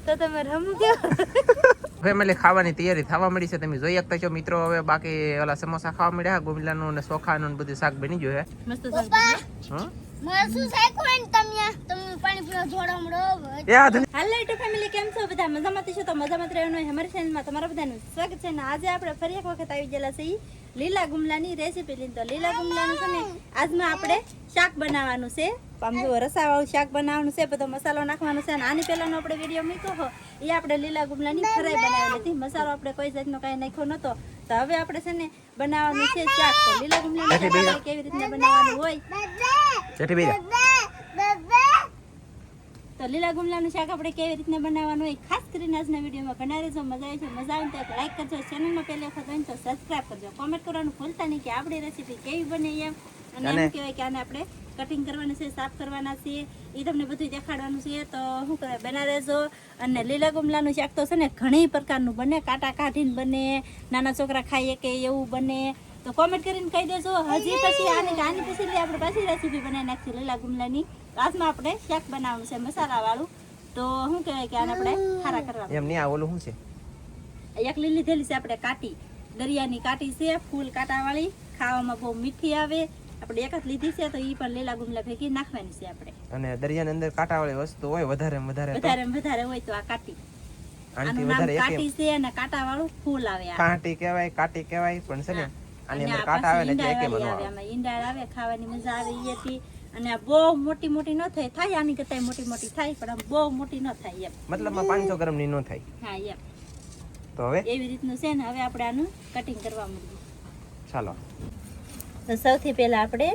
તો તમે રમું કેવું ફેમિલી ખાવાની તૈયારી થવા મળી છે, તમે જોઈ શકતા છો મિત્રો. હવે બાકી ઓલા સમોસા ખાવા મળ્યા, ગુમલાનું અને ચોખાનું ને બધું શાક બની ગયું હે. મસ્ત શાક મારું શાક હોય ને તમે પાણી પીવા જોડમડો હાલો યુટ્યુબ ફેમિલી, કેમ છો બધા? મજામાં છો? તો મજામાં રહેવાનું હોય અમારી ચેનલમાં તમારા બધાનું સ્વાગત છે. ને આજે આપણે ફરી એક વખત આવી ગયેલા છે લીલા ગુમલાની રેસીપી લઈને. તો લીલા ગુમલાનું છે ને આજમાં આપણે શાક બનાવવાનું છે. આમ જો રસાવાળું શાક બનાવવાનું છે, બધો મસાલો નાખવાનો છે. અને આની પહેલાનો આપણે વિડીયો મૂક્યો હો એ આપણે લીલા ગુમલાની ફરાઈ બનાવેલી હતી. મસાલો આપણે કોઈ જાતનો કાંઈ નાખ્યો નહોતો. તો હવે આપણે છે ને બનાવવાનું છે શાક. તો લીલા ગુમલાનું શાક કેવી રીતના બનાવવાનું હોય તો લીલા ગુમલાનું શાક આપણે કેવી રીતના બનાવવાનું હોય ખાસ કરીને આજના વિડીયોમાં ઘણા રહેજો. મજા આવે છે, મજા આવે તો લાઈક કરજો, ચેનલમાં પહેલી વખત હોય તો સબસ્ક્રાઇબ કરજો, કોમેન્ટ કરવાનું ભૂલતા નહીં કે આપણી રેસીપી કેવી બને એમ. અને એમ કહેવાય કે આને આપણે કટિંગ કરવાનું છે, સાફ કરવાના છે, એ તમને બધું દેખાડવાનું છે. તો શું કહેવાય, બના રહેજો. અને લીલા ગુમલાનું શાક તો છે ને ઘણી પ્રકારનું બને, કાંટા કાઢીને બને, નાના છોકરા ખાઈએ કે એવું બને. તો કોમેન્ટ કરીને કહી દેજો. હજી પછી આની પછી આપણે પાછી રેસીપી બનાવી નાખીશું લીલા ગુમલાની. આજમાં આપણે શાક બનાવવાનું છે મસાલા વાળું. તો શું કહેવાય કે આને આપણે ખારા કરવાનું. એમ નહીં, આ ઓલું શું છે? એક લીલી થેલી છે આપણે કાટી, દરિયાની કાટી છે, ફૂલ કાંટા વાળી, ખાવામાં બહુ મીઠી આવે. આપણે એક જ લીધી છે તો એ પણ લીલા ગુમલા ભેગી નાખવાની છે આપણે. અને દરિયાની અંદર કાંટા વાળી વસ્તુ હોય વધારે વધારે હોય તો આ કાટી. આનું નામ કાટી છે અને કાંટા વાળું ફૂલ આવે. કાંટી કહેવાય, કાટી કહેવાય, પણ છે ને આની અંદર કાંટા આવે ને એટલે એકે આવે. આમાં ઈંડા આવે, ખાવાની મજા આવે એથી. અને આ બહુ મોટી મોટી ન થાય, આની કરતા મોટી મોટી થાય, પણ આમ બહુ મોટી ન થાય એમ. મતલબમાં 500 ગ્રામ ની ન થાય. હા એમ. તો હવે એવી રીતનું છે ને. હવે આપણે આનું કટિંગ કરવા માંડીએ. ચાલો. તો સૌથી પહેલા આપણે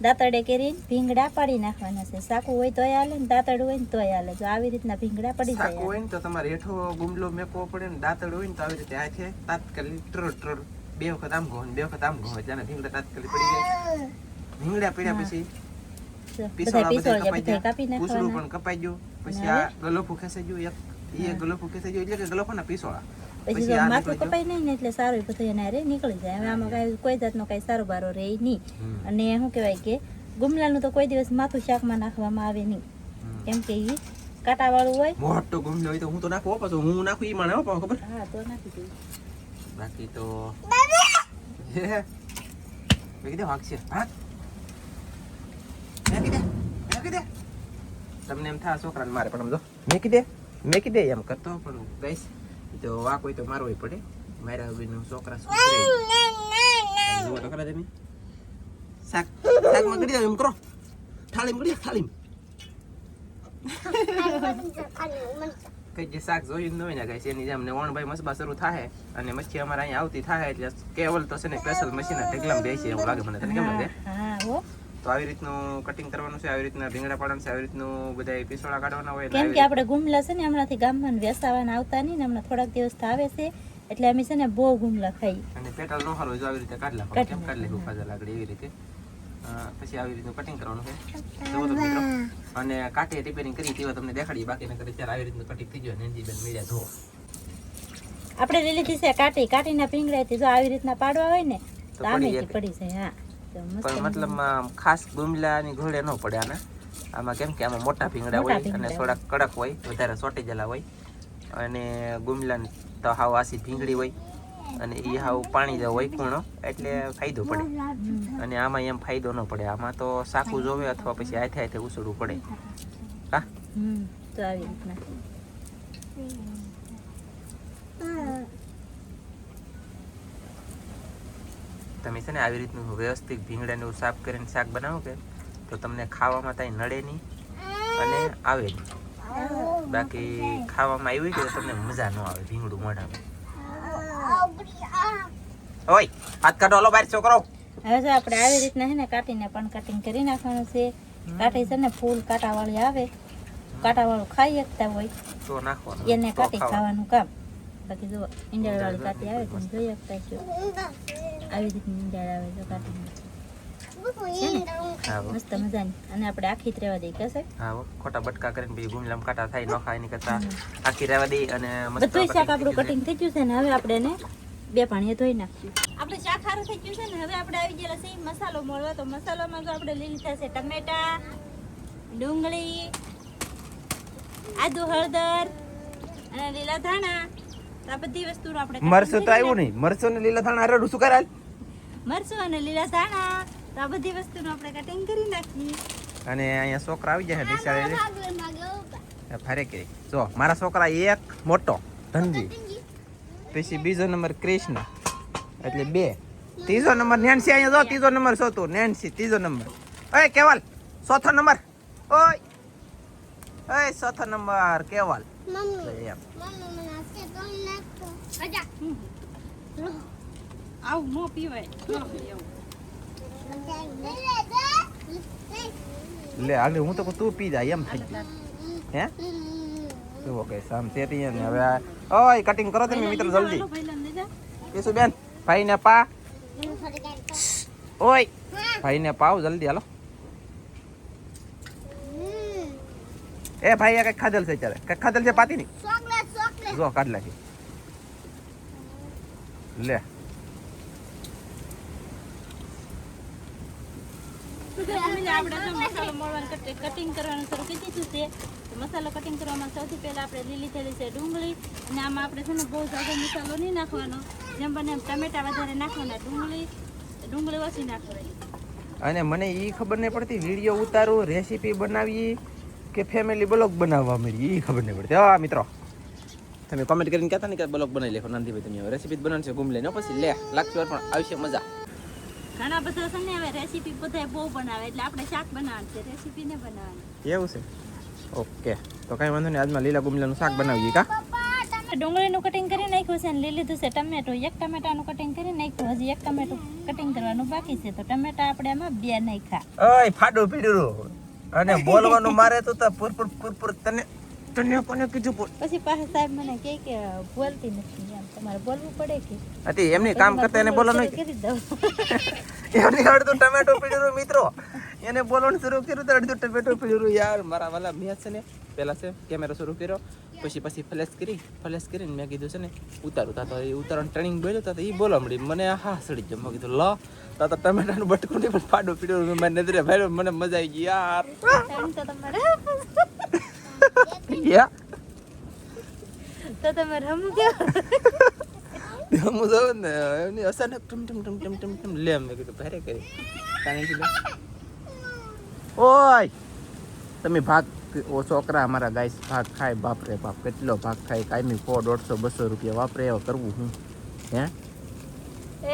દાંતરડે કરીને ભીંગડા પાડી નાખવાના છે. સાકું હોય તોય હાલે ને દાંતરડું હોય ને તોય હાલે. જો આવી રીતના ભીંગડા પડી જાય. સાકું હોય ને તો તમારે હેઠો ગુમલો મેકવો પડે ને દાંતરડું હોય ને તો આવી રીતે આ છે તાત્કાલિક ટ્રોડ બે વખત આમ ઘો ને બે વખત આમ ઘો, જ્યાં ભીંગડા તાત્કાલિક પડી જાય. ભીંગડા પડ્યા પછી કાપી પૂછડું પણ કપાઈ ગયું. પછી આ ગલોફું ખેંચાઈ ગયું, એક ગલોફું ખેંચાઈ ગયું એટલે કે ગલોફાના પીસોળા. પછી જો માથું કપાઈ નહીં ને એટલે સારું બધું એના રે નીકળી જાય. હવે આમાં કાંઈ કોઈ જાતનો કાંઈ સારો બારો રહે નહીં. અને શું કહેવાય કે ગુમલાનું તો કોઈ દિવસ માથું શાકમાં નાખવામાં આવે નહીં, કેમ કે એ કાંટા વાળું હોય. મોટો ગુમલો હોય તો હું તો નાખું, પાછું હું નાખું ઈ માણે ખબર. હા તો નાખી દઉં. બાકી તો કીધે વાગશે. હા તમને એમ થાય છોકરાને મારે, પણ સમજો મેકી દે એમ કરતો પણ ગઈશ તો વાક હોય તો મારવું પડે. મારા બેન છોકરા જુઓ તો ખરા તમે શાકમાં કરી દો એમ કરો, થાળીમાં કરી દો, થાળીમાં કઈ જે શાક જોયું ન હોય ને ગાઈસ એની જેમ ને વણભાઈ મસબા શરૂ થાય અને મચ્છી અમારે અહીંયા આવતી થાય એટલે કેવલ તો છે ને સ્પેશિયલ મશીન ઢગલામાં બેસી એવું લાગે મને. તને કેમ લાગે? તો આવી રીતનું કટિંગ કરવાનું છે, આવી રીતના ભીંગડા પાડવાનું છે, આવી રીતનું બધા પીસોળા કાઢવાના હોય. કેમ કે આપણે ગુમલા છે ને હમણાંથી ગામમાં વેસાવાના આવતા નહીં ને, હમણાં થોડાક દિવસ આવે છે એટલે અમે છે ને બહુ ગુમલા ખાઈ. અને પેટલ નો હારો જો આવી રીતે કાઢ નાખો, કેમ કાઢ લેવું ફાજલ આગળ એવી રીતે. પછી આવી રીતનું કટિંગ કરવાનું છે. જુઓ તો મિત્રો, અને કાટે રિપેરિંગ કરી તેવા તમને દેખાડીએ. બાકી નકર અત્યારે આવી રીતનું કટિંગ થઈ ગયું. નેનજી બેન મીડિયા ધો આપણે લઈ લીધી છે કાટીના ભીંગડાથી. જો આવી રીતના પાડવા હોય ને તો આમે પડી જાય. હા પણ મતલબમાં ખાસ ગુમલાની ઘોડે ન પડે આને. આમાં કેમ કે આમાં મોટા ભીંગડા હોય અને થોડા કડક હોય, વધારે સોટી જલા હોય. અને ગુમલાની તો હાવ આસી ભીંગડી હોય અને એ હાવ પાણી જેવો હોય કૂણો, એટલે ફાયદો પડે. અને આમાં એમ ફાયદો ન પડે. આમાં તો સાકું જોવે અથવા પછી હાથે ઉસળવું પડે. હા તો આવી રીતના તમે છે ને આવી રીતનું વ્યવસ્થિત ભીંગડાને સાફ કરીને શાક બનાવો કે તો તમને ખાવામાં કાંઈ નડે નહીં અને આવે નહીં. બાકી ખાવામાં આવ્યું કે તમને મજા ન આવે ભીંગડું મોઢામાં. ઓય હાથ કાઢો, હલો બહાર છોકરો. હવે જો આપણે આવી રીતના છે ને કાટીને પણ કટિંગ કરી નાખવાનું છે. કાટી છે ને ફૂલ કાંટા વાળી આવે, કાંટા વાળું ખાઈ શકતા હોય તો નાખવાનું, એને કાટી ખાવાનું કામ. બાકી જો ઈંડા વાળી કાટી આવે તમે જોઈ શકતા છો. આવી રીતની ઈંડા આવે જો કાટી મસ્ત મજાની. અને આપણે આખી જ રહેવા દઈએ કશે. હા ખોટા બટકા કરીને પછી ગુમલામાં કાંટા થાય ન ખાય ની કરતા આખી રહેવા દઈએ. અને બધું શાક આપણું કટિંગ થઈ ગયું છે ને હવે આપણે એને બે પાણીએ ધોઈ નાખશું. આપણે શાક સારું થઈ ગયું છે ને હવે આપણે આવી ગયેલા છે મસાલો મળવા. તો મસાલામાં જો આપણે લઈ લીધા છે ટમેટા, ડુંગળી, આદુ હળદર અને લીલા ધાણા તો આ બધી વસ્તુનો આપણે મરસું તો આવ્યું નહીં. મરસું ને લીલા ધાણા રડું શું કરાલ? મરચું અને લીલા ધાણા તો આ બધી વસ્તુનું આપણે કટિંગ કરી નાખીએ. અને અહીંયા છોકરા આવી જાય બિચારે ભાગે ફારે કરી. જો મારા છોકરા એક મોટો ધનજી, પછી બીજો નંબર કૃષ્ણ એટલે 2, ત્રીજો નંબર નેન્સી. અહીંયા જો ત્રીજો નંબર છો તું નેન્સી, ત્રીજો નંબર. ઓય કેવલ ચોથો નંબર. ઓય ઓય ચોથો નંબર કેવલ. મમ્મી એમ મમ્મી મને આસે તો નાખતો આજા આવું ન પીવાય ન પીવાય એવું. લે આગળ હું તો કહું તું પી જાય એમ થઈ ગયું. હે જુઓ કઈ સામ શેરી ને હવે ઓય કટિંગ કરો તમે મિત્રો જલ્દી. હાલો પહેલા લીધા કેશું બેન ભાઈ ને પા. એનું થોડી કાઢ ઓય ભાઈ ને પાવ જલ્દી હાલો. એ ભાઈ આ કઈ ખાધેલ છે અત્યારે? કઈ ખાધેલ છે પાતી ની? ચોકલેટ જો કાઢ લાગી લે. આપણે તો મસાલો મળવાનું કટિંગ કરવાનું શરૂ કરી દીધું છે. તો મસાલો કટિંગ કરવામાં સૌથી પહેલા આપણે લીલી થયેલી છે ડુંગળી, અને આમાં આપણે છે ને બહુ જાજો મસાલો નહીં નાખવાનો, જેમ બને એમ ટમેટા વધારે નાખવાના, ડુંગળી ઓછી નાખવાની. અને મને ઈ ખબર નહીં પડતી વિડીયો ઉતારું રેસીપી બનાવી કે ફેમિલી બ્લોગ બનાવવા મળી ઈ ખબર નહીં પડતી. હા મિત્રો તમે કોમેન્ટ કરીને કહેતા ને કે બ્લોગ બનાવી લેખો નાનજીભાઈ તમે રેસીપી બનાવશે ગુમલે ને પછી લે લાગશે પણ આવશે મજા. ઘણા બધા છે ને હવે રેસીપી બધા બહુ બનાવે એટલે આપણે શાક બનાવવાનું છે, રેસીપી ને બનાવવાની. એવું છે? ઓકે તો કઈ વાંધો નહીં, આજમાં લીલા ગુમલાનું શાક બનાવીએ કા. ડુંગળીનું કટિંગ કરી નાખ્યું છે અને લઈ લીધું છે ટમેટો. એક ટમેટાનું કટિંગ કરી નાખ્યું, હજી એક ટમેટું કટિંગ કરવાનું બાકી છે. તો ટમેટા આપણે આમાં 2 નાખ્યા. ઓય ફાડું પીડું અને બોલવાનું મારે તો પુરપુર તને કોને કીધું? પછી પાછા સાહેબ મને કહે કે બોલતી નથી, એમ તમારે બોલવું પડે કે હતી એમની કામ કરતા એને બોલવાનું કરી દઉં. એમની અડધું ટમેટો પીડ્યું મિત્રો, એને બોલવાનું શરૂ કર્યું તો અડધું ટમેટો પીડ્યું. યાર મારા વાલા મેં છે ને પહેલા છે કેમેરો શરૂ કર્યો, પછી ફ્લેશ કરીને મેં કીધું છે ને ઉતારું તા તો એ ઉતારવાનું ટ્રેનિંગ બોલ્યો તા તો એ બોલવા મળી. મને હા સડી ગયો. મેં કીધું લો તા તો ટમેટાનું બટકું નહીં પણ ફાડું પીડ્યું. મને નજરે ભાઈ મને મજા આવી ગઈ યાર. તો તમારે યા તો તમે રમવું કેવું? હું જોઉં ને એમની અચાનક ટમ લે મેં કીધું ભારે કરી કાંઈ કીધું ઓય તમે ભાગ ઓ છોકરા અમારા ગાઈસ ભાગ ખાય બાપ રે બાપ કેટલો ભાગ ખાય કાયમી 100 150 200 રૂપિયા વાપરે એવો કરવું હું હે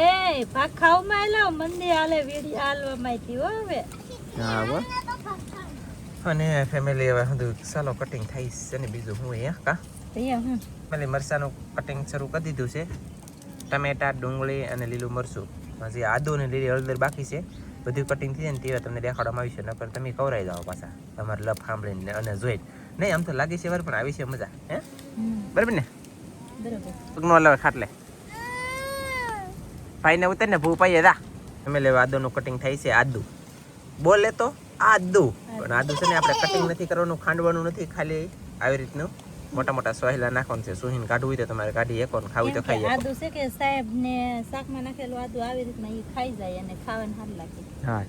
એ ભાગ ખાવામાં આલો મંદી હાલે વીડિયો હાલવામાં આવી હો હવે. હા બોલ. અને ફેમિલી હવે બધું ચાલો કટિંગ થાય છે ને બીજું હું હે કા પેલી મરચાનું કટિંગ શરૂ કરી દીધું છે. ટમેટા ડુંગળી અને લીલું મરચું હજી આદુ અને લીલી હળદર બાકી છે. બધું કટિંગ થઈ જાય ને તે તમને દેખાડવામાં આવી છે, નકર તમે કવરાઈ જાઓ પાછા તમારે લપ સાંભળીને અને જોઈને. નહીં આમ તો લાગે છે વાર પણ આવી છે મજા. હે બરાબર ને? બરોબર. પગનો લાવે ખાટલે ભાઈને ઉતર ને ભૂ પાઈએ દા. અમે લેવા આદુનું કટિંગ થાય છે. આદુ બોલે તો આદુ, પણ આદુ છે ને આપણે કટિંગ નથી કરવાનું, ખાંડવાનું નથી, ખાલી આવી રીતનું મોટા મોટા સોહેલા નાખવાનું છે. સુહીને કાઢવું હોય તો તમારે કાઢી શકો, ખાવું તો ખાઈ શકો. આદુ છે કે સાહેબ ને શાકમાં નાખેલું આદુ આવી રીતના એ ખાઈ જાય અને ખાવાનું સારું લાગે. હા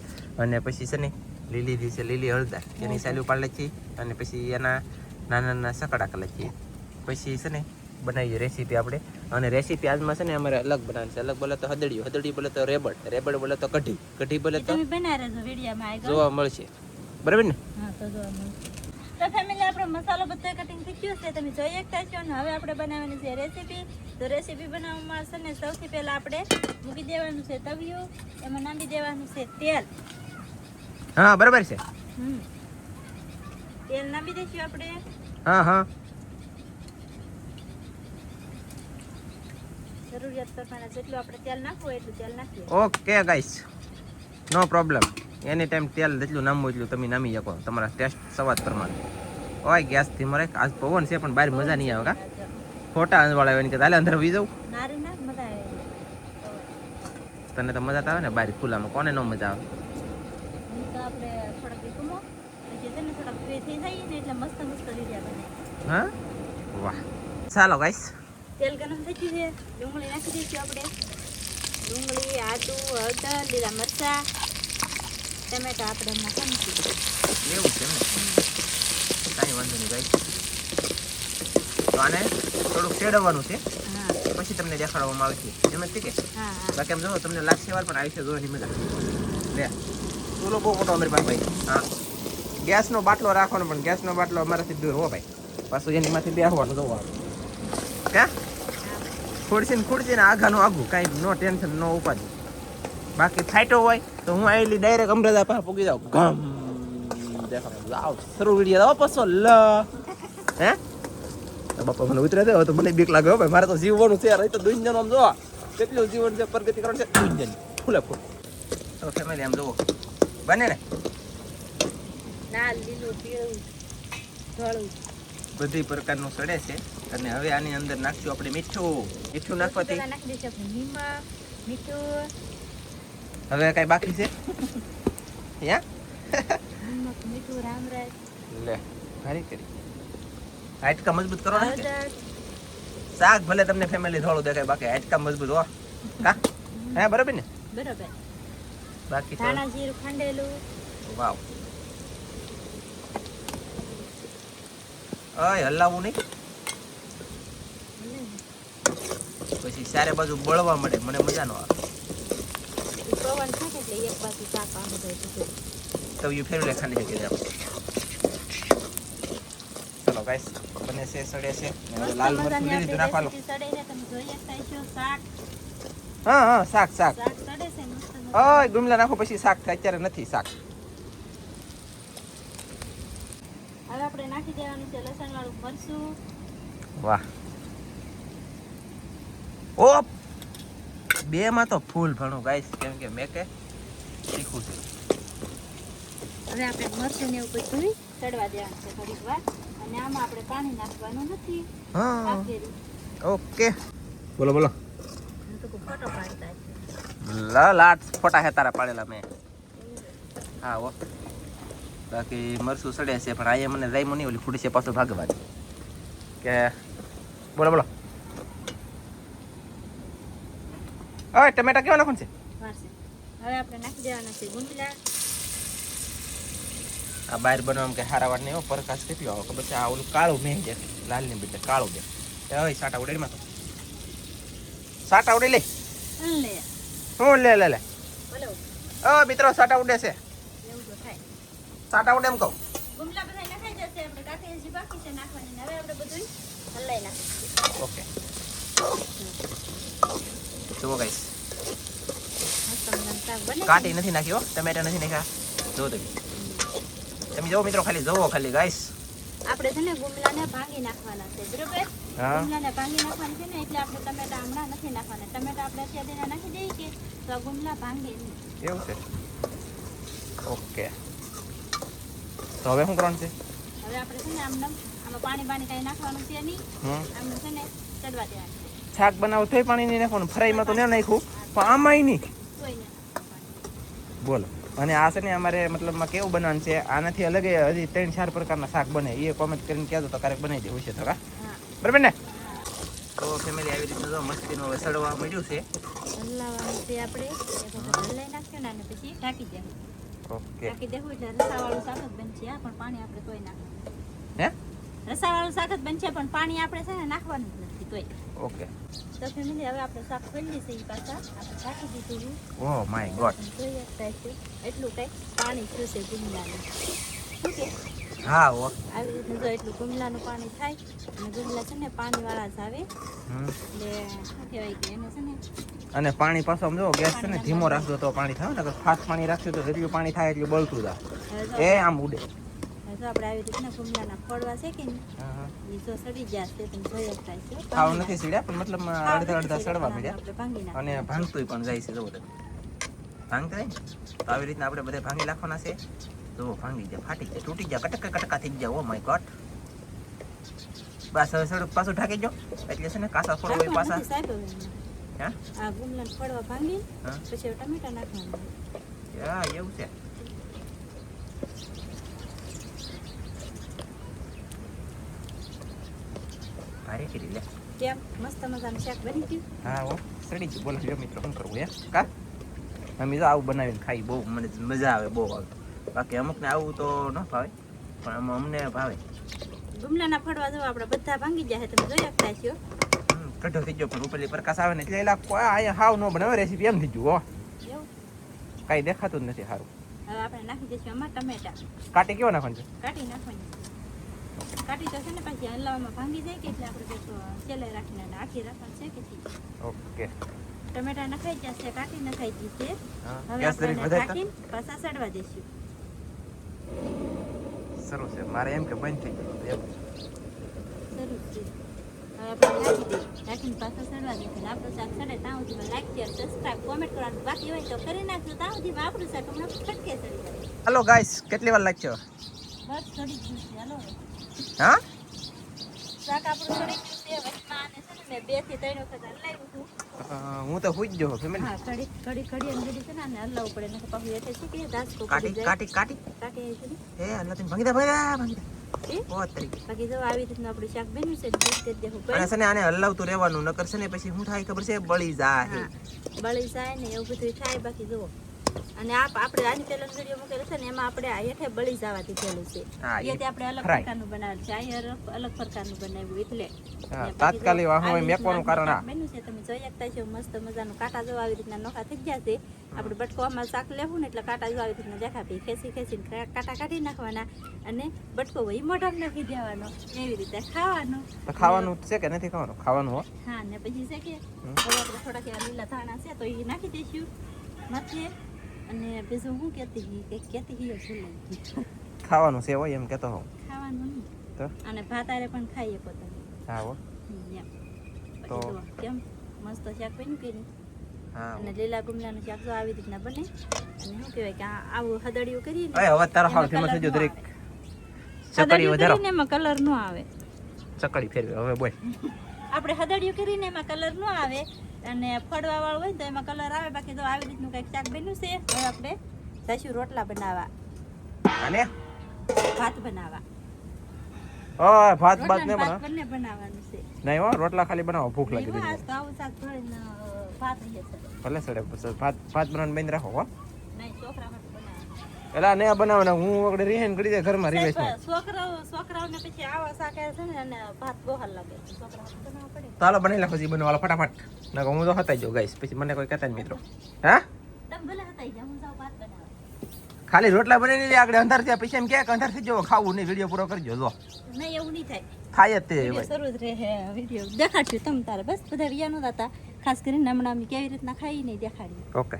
અને પછી છે ને લીલી દી છે લીલી હળદર એની સાલું પાડી છીએ અને પછી એના નાના નાના સકડા કરી છીએ. પછી છે ને બનાવીએ રેસીપી આપણે. અને રેસીપી આજમાં છે ને અમારે અલગ બનાવવાની છે. અલગ બોલે તો હદડિયું, હદડિયું બોલે તો રેબડ બોલે તો કઢી, કઢી બોલે તો તમે બનાવી રહેજો વિડીયોમાં આગળ જોવા મળશે. બરાબર ને? હા તો જોવા મળશે. તો ફેમિલી આપણો મસાલો બધો કટિંગ થઈ ગયો છે, તમે જોઈ શકતા છો. ને હવે આપણે બનાવવાની છે રેસીપી. તો રેસીપી બનાવવામાં છે ને સૌથી પહેલા આપણે મૂકી દેવાનું છે તવિયું, એમાં નાખી દેવાનું છે તેલ. હા બરાબર છે. તેલ નાખી દઈશું આપણે. હા હા જરૂરિયાત પ્રમાણે જેટલું આપણે તેલ નાખવું એટલું તેલ નાખીએ. ઓકે ગાઈસ નો પ્રોબ્લેમ. એની ટાઈમ તેલ જેટલું નામવું એટલું તમે નામી શકો તમારા ટેસ્ટ સ્વાદ પ્રમાણે. ઓય ગેસથી મરે આજ પવન છે પણ બહાર મજા નહીં આવે કા ખોટા અંજવાળા આવે ને કે હાલે અંદર વી જાઉં. નારી ના મજા આવે. તને તો મજા આવે ને બહાર ખુલ્લામાં, કોને ન મજા આવે? તો આપણે થોડાક રીકમો પછી છે ને થોડાક ફ્રી થઈ જાય ને એટલે મસ્ત મસ્ત વિડીયો બને. હા વાહ. ચાલો ગાઈસ તેલ ગરમ થઈ ગયું છે, ડુંગળી નાખી દઈશું આપણે. ડુંગળી, આદુ, હળદર, લીલા મરચા, ટમેટા આપણે નાખવાનું છે. એવું છે ને કાંઈ વાંધો નહીં ગાઈસ. આને થોડુંક શેડવવાનું છે હા પછી તમને દેખાડવામાં આવશે એમ જ છે કે હા હા બાકી એમ જો તમને લાગશે વાર પણ આવી છે જોવાની મજા લે ચૂલો બહુ મોટો અમારી પાસે ભાઈ હા ગેસનો બાટલો રાખવાનો પણ ગેસનો બાટલો અમારાથી દૂર હો ભાઈ પાછું એનીમાંથી બેસવાનું જોવાનું ક્યાં ખુરશીને આઘાનું આઘું કાંઈ નો ટેન્શન નો ઉપાધિ બાકી ફાઈટો હોય તો હું આવેલી ડાયરેક્ટ અમદાવાદ પાસે પૂગી જાઉં ગમ દેખાડો આવ શરૂ વિડીયો આવો પસો લ હે બાપા મને ઉતરે દે તો મને બીક લાગે હો ભાઈ મારે તો જીવવાનું છે યાર તો દુનિયાનું આમ જો કેટલું જીવન છે પ્રગતિ કરવાનું છે દુનિયાની ફૂલે ફૂલ તો ફેમિલી આમ જોવો બને ને લાલ લીલું પીળું ધોળું બધી પ્રકારનું સડે છે અને હવે આની અંદર નાખશું આપણે મીઠું નાખવાથી પેલા નાખી દઈશું આપણે નિમક મીઠું હવે કઈ બાકી છે યા નિમક મીઠું રામરાજ લે સારી કરી હાડકા મજબૂત કરો ને હળદર શાક ભલે તમને ફેમિલી થોડું દેખાય બાકી હાડકા મજબૂત હો કા હે બરાબર ને બરોબર બાકી તો ધાણા જીરું ખાંડેલું વાવ ઓય હલાવવું નહીં પછી ચારે બાજુ બળવા મળે મને મજા ન આવે પવન થાય એટલે એક બાજુ શાક આમ જાય છે તો યુ ફેરવે ખાંડી શકે આપણે ચલો ગાઈસ બને છે સડે છે ને હવે લાલ મરચું લઈ લીધું નાખવાનો સડે છે તમે જોઈ શકતા છો શાક હા શાક શાક સડે છે મસ્ત ઓય ગુમલા નાખો પછી શાક થાય અત્યારે નથી શાક હવે આપણે નાખી દેવાનું છે લસણ વાળું મરચું વાહ ઓ બે માં તો ફૂલ ભણું ગાઈસ કેમ કે મેં કે શીખું છે હવે આપણે મરચું ને એવું બધું ચડવા દેવાનું છે થોડીક વાર અને આમાં આપણે પાણી નાખવાનું નથી હા કાપેલું ઓકે બોલો હું તો કોઈ ફોટો પાડતા છે લાટ ફોટા હે તારા પાડેલા મેં હા ઓ બાકી મરસું સડે છે પણ આયે મને રાઈ મને ઓલી ફૂડી છે પાછો ભાગવાની કે બોલો ઓય ટમેટા કેવા નાખવાનું છે વારસે હવે આપણે નાખી દેવાના છે ગુંદલા આ બહાર બનાવવામાં કે હારા વાર નહીં હો પ્રકાશ કેટલો આવે ખબર છે આ ઓલું કાળું મેં છે લાલ ની બદલે કાળું દે હવે સાટા ઉડેડીમાં તો સાટા ઉડે લે લે હું લે બોલો ઓ મિત્રો સાટા ઉડે છે એવું તો થાય સાટા ઉડે એમ કહું ગુંદલા બધા નાખાઈ જશે આપણે કાકી હજી બાકી છે નાખવાની ને હવે આપણે બધું હલાઈ નાખીશું ઓકે જુઓ ગાઈસ મસ્ત મજાનું શાક બને કાટી નથી નાખી હો ટમેટા નથી નાખ્યા જો તમે જો મિત્રો ખાલી જોવો ખાલી ગાઈસ આપણે છે ને ગુમલાને ભાંગી નાખવાના છે બરોબર હા ગુમલાને ભાંગી નાખવાના છે ને એટલે આપણે ટમેટા હમણાં નથી નાખવાના ટમેટા આપણે અત્યારે નાખી દઈએ કે તો આ ગુમલા ભાંગે નહીં એવું છે ઓકે તો હવે શું કરવાનું છે હવે આપણે છે ને આમાં પાણી કાંઈ નાખવાનું છે નહીં આમને છે ને ચડવા દેવાનું છે શાક બનાવો તોય પાણી નહીં નાખવાનું ફ્રાઈમાં તો ન નાખ્યું પણ આમાંય નહીં કોઈ નહીં બોલો અને આ છે ને અમારે મતલબમાં કેવું બનાવવાનું છે આનાથી અલગ હજી 3-4 પ્રકારના શાક બને એ કોમેન્ટ કરીને કહેજો તો ક્યારેક બનાવી દેવું છે તો કા હા બરાબર ને તો ફેમિલી આવી રીતે જો મસ્તીનું હવે સડવા મળ્યું છે હલાવવાનું છે આપણે એ બધું હલાઈ નાખ્યું ને અને પછી ઢાંકી દેવું ઓકે ઢાંકી દેવું એટલે રસાવાળું શાક જ બનશે હા પણ પાણી આપણે તોય નાખવાનું હે રસાવાળું શાક જ બનશે પણ પાણી આપણે છે ને નાખવાનું જ નથી તોય ઓકે તો ફેમિલી હવે આપણે શાક ખોલી છે એ પાછા આપણે ઢાંકી દીધું ઓ માય ગોડ જોઈએ થાય એટલું કંઈક પાણી થયું છે ગુમલાનું શું કે હા ઓ આવી રીતે જો એટલું ગુમલાનું પાણી થાય અને ગુમલા છે ને પાણીવાળા જ આવે એટલે શું કહેવાય કે એને છે ને અને પાણી પાછો આમ જો ગેસ છે ને ધીમો રાખજો તો પાણી થાય ને ફાસ્ટ પાણી રાખશો તો જેટલું પાણી થાય એટલું બળતું જાય હવે એ આમ ઉડે જો આપણે આવી રીતના ગુમલાના ફોડવા છે કે નહીં એ જો સડી જશે તમે જોઈ શકતા છો ખાવ નથી સીડ્યા પણ મતલબ અડધા સડવા મળ્યા આપણે ભાંગી નાખીએ અને ભાંગતું પણ જાય છે જોવો તમે ભાંગતા જાય ને તો આવી રીતના આપણે બધા ભાંગી નાખવાના છે તો ભાંગી જાય ફાટી જાય તૂટી જાય કટકા થઈ જાય ઓ માય ગોડ બસ હવે સડક પાછું ઢાંકી જો એટલે છે ને કાસા ફોડો હોય પાછા નથી સાહેબ હવે. હે આ ગુમલાને ફોડવા ભાંગી હા પછી હવે ટમેટા નાખવાના યા એવું છે ભારે કરી લે કેમ મસ્ત મજાનું શાક બની ગયું હા હો સડી ગયું બોલો જો મિત્રો શું કરવું કા મમ્મી તો આવું બનાવીને ખાઈ બહુ મને મજા આવે બહુ આવે બાકી અમુકને આવું તો ન ભાવે પણ અમને ભાવે ગુમલાના ફળવા જો આપણે બધા ભાંગી જાય તમે જોઈ શકતા છો. કઢો થઈ ગયો પણ ઉપરલી પ્રકાશ આવે ને એટલે એલા કોઈ અહીંયા હાવ ન બનાવે રેસીપી એમ થઈ ગયું એવું કઈ દેખાતું જ નથી સારું. હવે આપણે નાખી દઈશું આમાં ટમેટા. કાટી કેવો નાખવાનું છે? કાઢી નાખવાની. કાઢી તો છે ને પછી હલાવવામાં ભાંગી જાય કે એટલે આપણે કંઈક છેલ્લે રાખીને અને આખી રાખવાનું છે કે ઠીક. ઓકે ટમેટા નખાઈ જશે, કાઢી નખાઈ ગઈ છે. હવે ગેસ તરીકે આપણે વધારે ઢાંકીને પાછા સડવા દઈશું. સરસ છે. મારે એમ કે બંધ થઈ ગયું એમ. સરસ છે. હવે આપણે ઢાંકી દઈએ. ઢાંકીને પાછા સડવા દઈશું. આપણું શાક સડે ત્યાં સુધીમાં લાઈક શેર સબસ્ક્રાઈબ કોમેન્ટ કરવાનું બાકી હોય તો કરી નાખજો. ત્યાં સુધીમાં આપણું શાક હમણાં ફટકે સડી જાય. હાલો ગાઈસ કેટલી વાર લાગશે? બસ સડી ગયું છે. હાલો હા શાક આપણું સડી ગયું છે. વચમાં આને છે ને મેં 2 થી 3 વખત હલાવ્યું હતું. હું તો હુઈ જ ગયો ફેમિલી. હા કડી અને ઘડી છે ને આને હલાવવું પડે નકર પાછું એટલે છે કે દાસકો કાટી પડી જાય. કાટી કાટી કાઢી આવી છે ને. એ અલ્લા તને ભાંગી દે એ? ઓ તરીકે બાકી જો આવી રીતનું આપણું શાક બન્યું છે ને ટેસ્ટ કરી દેવું અને પડે. છે ને આને હલાવતું રહેવાનું નકર છે ને પછી શું થાય ખબર છે બળી જાય. હા બળી જાય ને એવું બધું થાય. બાકી જુઓ અને આપણે આની પેલા વિડીયો મૂકેલો છે ને એમાં આપણે આ હેઠે બળી જવા દીધેલું છે. હા, એ એથી આપણે અલગ fry. પ્રકારનું બનાવેલું છે. આ અલગ પ્રકારનું બનાવ્યું એટલે હા, ને બાકી તાત્કાલિક જો વાહન હોય આવી મેકવાનું રીતનું કારણ આ. બન્યું છે. તમે જોઈ શકતા છો મસ્ત મજાનું કાંટા જો આવી રીતના નોખા થઈ ગયા છે. આપણે બટકોમાં શાક લેવું ને એટલે કાંટા જો આવી રીતના દેખા પી ખેંચીને કાંટા કાઢી નાખવાના અને બટકો હોય મોઢામાં નાખી દેવાનો. એવી રીતે ખાવાનું. તો ખાવાનું છે કે નથી ખાવાનું? ખાવાનું હો. હા ને પછી છે કે હવે આપણે થોડાક એવા લીલા ધાણા છે તો એ નાખી દઈશું માથે. અને બીજું હું કહેતી હતી કે કહેતી હતી ભૂલાઈ ગઈ. ખાવાનું છે હોય એમ કેતો હોઉં. ખાવાનું નહીં તો અને ભાત આરે પણ ખાઈએ પોતાને. હા હો. એમ પછી તો- જુઓ કેમ મસ્ત શાક બન્યું કે નહીં. હા અને લીલા ગુમલાનું શાક જો આવી રીતના બને અને શું કહેવાય કે આવું હદડિયું કરીએ ને હવે તારો હાવ એમાં ફેમસ થઈ ગયો colour દરેક. ન આવે. ચકડી હદડિયું વધારો. કરીને એમાં કલર ન આવે. ચકડી ફેરવે હવે બોય. આપણે હદડિયું કરીને એમાં કલર ન આવે અને ફળવા વાળું હોય ને તો એમાં કલર આવે. બાકી તો આવી રીતનું કંઈક શાક બન્યું છે. હવે આપણે જઈશું રોટલા બનાવવા, અને ભાત બનાવવા. ઓય ભાત રોટલા ભાત ને ને ભાત બના. બંને બનાવવાનું છે. નહીં હો રોટલા ખાલી બનાવો ભૂખ લાગી નહીં હો, ગઈ. આજ તો આવું શાક ભરીને ભાત લઈએ છે. ભલે સડે પછી ભાત બનાવવાનું બંધ રાખો હો. નહીં છોકરા માટે બનાવવાનું. એલા ને બનાવવાના હું આગળ રીહેન કરી દે ઘરમાં રિવેશમાં. છોકરાઓને પછી આવા શાક છે ને અને ભાત બહુ હાલ લાગે. છોકરાઓને બનાવવા પડે. તો હાલો બની નાખો જી બનાવવાલો ફટાફટ. ના હું તો હતાઈ જાઉં ગાઈસ પછી મને કોઈ કહેતા નહીં મિત્રો. હા તમે ભલે હતાઈ જાઓ, હું જાઉં ભાત બનાવવા. ખાલી રોટલા બનાવી લે આગળ અંધાર થયા પછી એમ કે અંધાર થઈ જવો ખાવું નહીં વિડીયો પૂરો કરજો જો નહીં એવું નહીં થાય. થાય જ તે વિડીયો શરૂ જ રહે. વિડીયો દેખાડશું તમ તારે બસ બધા વિયા નતા હતા. ખાસ કરીને હમણાં અમે કેવી રીતના ખાઈ નહીં દેખાડી. ઓકે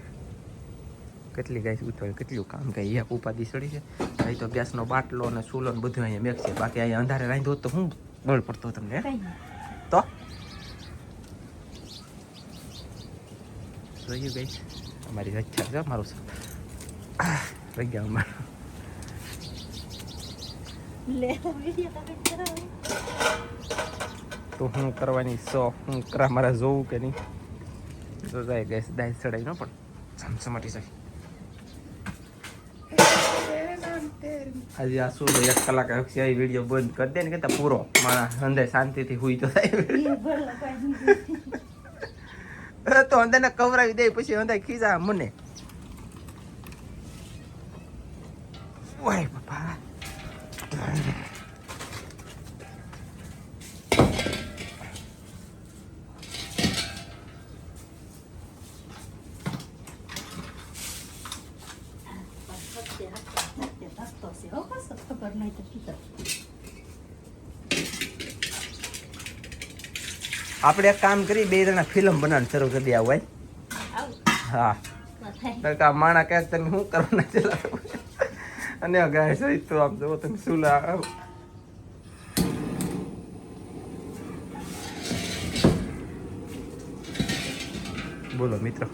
કેટલી ગાઈસ ઉતવાળી કેટલું કામ કઈ એક ઉપાધિ સડી છે. અહીં તો ગેસનો બાટલો અને ચૂલો ને બધું અહીંયા મેક છે. બાકી અહીંયા અંધારે રાંધો તો હું બળ પડતો તમને હે? કઈ નહીં. તો જોયું ગાઈસ અમારી રચ્છા છે મારું રહી ગયા અમારું. લે વિડીયો તમે કરાવો. તો હું કરવાની સો હું કરા મારા જોવું કે નહીં તો જાય ગેસ દાય ચડાઈ ન પણ સમસમાટી જાય. આજે આ શું 1 કલાક છે વિડીયો બંધ કરી દે ને કે પૂરો મારા અંદર શાંતિથી હુઈ તો થાય. એ ભલે કોઈ નહીં. તો અંદરને કવરાવી દે પછી અંદર ખીજા મને ઓય બાપા. ખબર નહીં તો શું આપણે એક કામ કરી બે જણા ફિલ્મ બનાવવાનું શરૂ કરી દે આવું આવું હા થાય. કારણ કે આ માણા કહે તમે શું કરવાના છે અને ગાય સહિત તો આમ જો તમે શું લાવ બોલો મિત્રો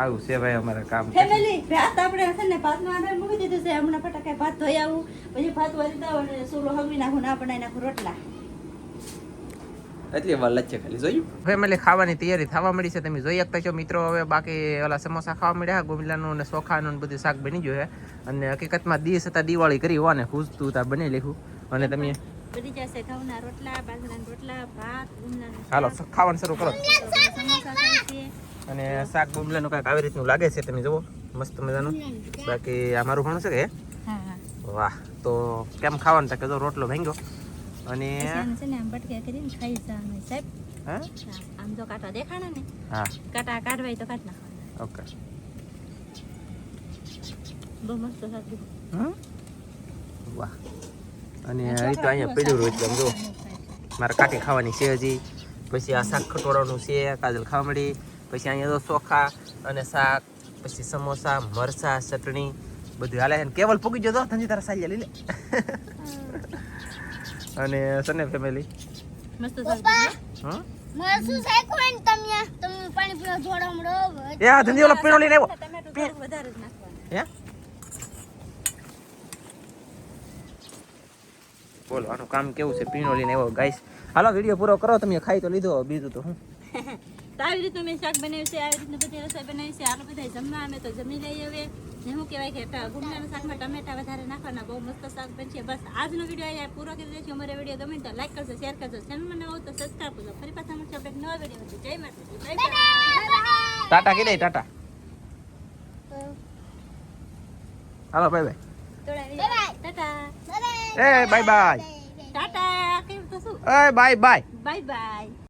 આવું છે ભાઈ અમારા કામ. ફેમિલી ભાત આપણે છે ને ભાતનો આધાર મૂકી દીધું છે. હમણાં ફટાકે ભાત ધોઈ આવું પછી ભાત વાળી દઉં અને સૂલો હમી નાખું ના બનાવી નાખું રોટલા. એટલી વાર લચ્છે ખાલી જોયું ફેમિલી ખાવાની તૈયારી થવા મળી છે. તમે જોઈ શકતા છો મિત્રો. હવે બાકી ઓલા સમોસા ખાવા મળ્યા ગુમલાનું અને ચોખાનું ને બધું શાક બની ગયું છે. અને હકીકતમાં દિવસ હતા દિવાળી કરી હોવા ને ખુશતું હતા બની લીધું. અને તમે બની જશે ઘઉંના રોટલા, બાજરાના રોટલા, ભાત, ગુમલાનું હાલો ખાવાનું શરૂ કરો. સમોસા થાય છે. અને શાક ગુમલાનું કાંઈક આવી રીતનું લાગે છે તમે જુઓ મસ્ત મજાનું. બાકી આ મારું ભણું છે કે હા હા વાહ તો કેમ ખાવાનું છે કે જો રોટલો ભાંગ્યો અને પછી આને છે ને આમ બટકા કરીને ખાઈ જવાનું સાહેબ. હે આમ જો કાંટા દેખાણા ને હા કાંટા કાઢવા હોય તો કાઢ નાખવાના. ઓકે બહુ મસ્ત લાગ્યું. વાહ અને એ તો અહીંયા પડ્યું રહ્યું એટલે આમ જો મારે કાઢી ખાવાની છે હજી. પછી આ શાક ખટોળાનું છે કાજલ ખાવા મળી. પછી અહીંયા તો ચોખા અને શાક પછી સમોસા મરચા ચટણી બધું હાલે છે ને કેવલ પૂગી ગયો તો ધંધી તારા સાલિયા લઈ લે અને સને ફેમિલી મસ્ત પપ્પા હં મારે શું સાયકો ને તમે પાણી પીવા જોડો હમણો એ આ ધંધી ઓલો પીણો લઈને આવ્યો ટમેટું થોડું વધારે જ નાખવાનું. હે બોલો આનું કામ કેવું છે પીણો લઈને આવ્યો ગાઈસ. હાલો વિડીયો પૂરો કરો તમે ખાઈ તો લીધો બીજું તો હું તો આવી રીતનું મેં શાક બનાવ્યું છે, આવી રીતનું બધી રસોઈ બનાવી છે. આટલું બધા જમવા અમે તો જમી લઈએ હવે. ને શું કહેવાય કે ગુમલાના શાકમાં ટમેટા વધારે નાખવાના, બહુ મસ્ત શાક બનશે. બસ આજનો વિડીયો અહીંયા પૂરો કરી દઈશું. અમારો વિડીયો ગમે તો લાઈક કરજો, શેર કરજો, ચેનલમાં નવો તો સબસ્ક્રાઈબ કરજો. ફરી પાછા મળશે આપણે એક નવા વિડીયો. જય માતાજી, બાય બાય. ટાટા કીધે ટાટા હાલો બાય બાય ટાટા એ બાય બાય ટાટા કેવું તો શું એ બાય બાય બાય બાય.